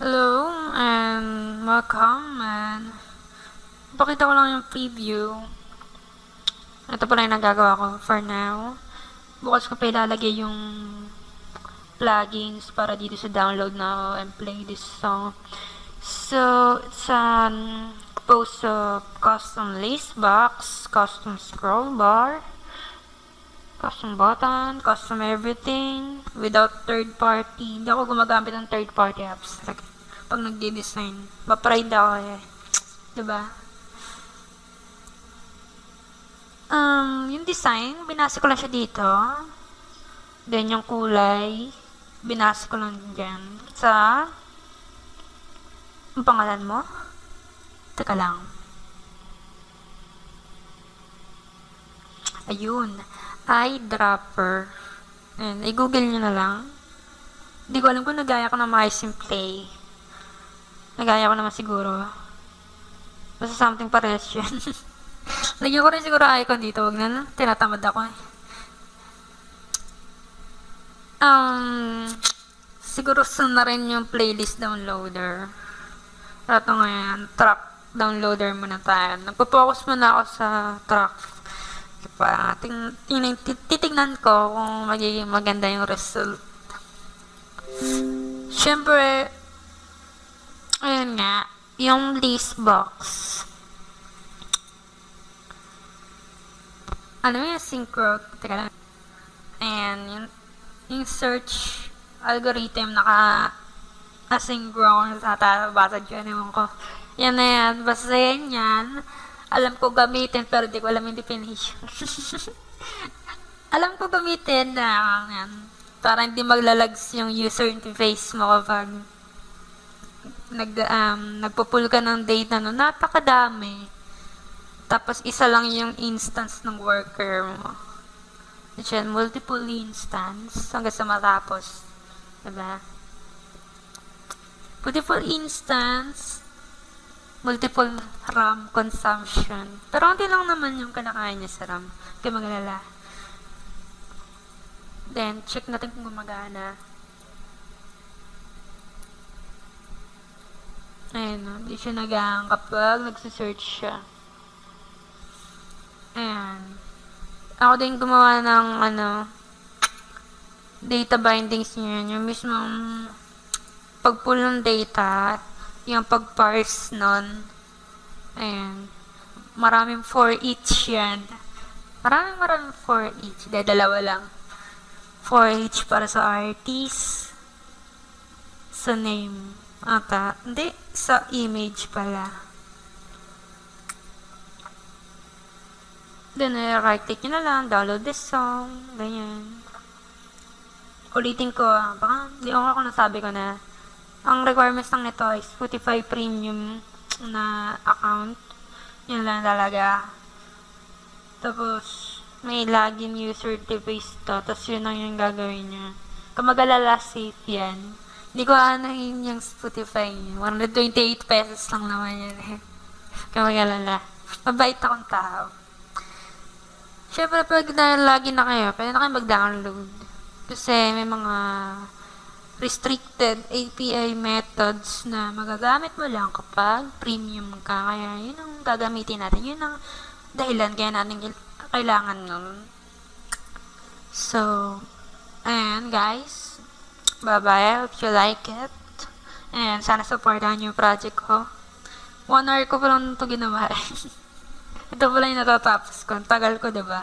Hello, and welcome, and pakita ko lang yung preview. Ito pala yung nagagawa ko for now. Bukas ko pa ilalagay yung plugins para dito sa download na and play this song. So, it's composed of custom lace box, custom scroll bar, custom button, custom everything, without third party. Hindi ako gumagamit ng third party apps. Pag nagde-design, ma-pride ako eh. Diba? Yung design, binasa ko lang siya dito. Then, yung kulay, binasa ko lang dyan. Ang pangalan mo? Teka lang. Ayun. Eyedropper. And, i-google nyo na lang. Hindi ko alam kung nagaya ko ng MySimplay. Nagaya ko naman siguro. Basta something parehas yun. Lagyan ko rin siguro icon dito. Huwag na. Tinatamad ako eh. Siguro sun na rin yung playlist downloader. Ito ngayon, track downloader muna tayo. Nagpo-focus muna ako sa track. Diba? Titignan ko kung magiging maganda yung result. Siyempre, ayun nga, yung list box. Ano yung synchro? Teka lang. Ayan, yung search algorithm naka-asynchro sa tabasa dyan, ewan ko. Yan na yan. Basta yan. Alam ko gamitin, pero di ko alam yung definition. Alam ko gamitin na yan. Para hindi maglalags yung user interface mo kapag nagpo-pull ka ng data no, napakadami. Tapos isa lang yung instance ng worker mo. Diyan, multiple instance hanggang sa matapos. Diba? Multiple instance, multiple RAM consumption. Pero hindi lang naman yung kinakain niya sa RAM. Kaya magalala. Then, check natin kung gumagana. Ayan, no? Di siya nagang kapag nagsisearch siya. Ayan. Ako din gumawa ng, data bindings niya. Yung mismong pag-pull ng data, yung pag-parse nun. Ayan. Maraming for each yan. Maraming for each. Dahil dalawa lang. For each para sa artist. Sa name. Hindi, sa image pala. Then, right-click nyo na lang, download this song, ganyan. Ulitin ko, baka, di ako nasabi ko na, ang requirements lang nito ay Spotify Premium na account. Yun lang talaga. Tapos, may login user interface to, tapos yun lang yung gagawin nyo. Kung mag-alala, safe yan. Hindi ko yung Spotify niya. 128 pesos lang naman yan eh. Kaya mag-alala. Mabait akong tao. Siyempre, pag login na kayo, pwede na kayo mag-download. Kasi may mga restricted API methods na magagamit mo lang kapag premium ka. Kaya yun ang gagamitin natin. Yun ang dahilan kaya natin kailangan nun. So, ayan guys. Bye-bye. I hope you like it. And sana supportahan yung project ko. 1 hour ko pa lang ito ginawa. Ito pala yung natatapos ko. Tagal ko, diba?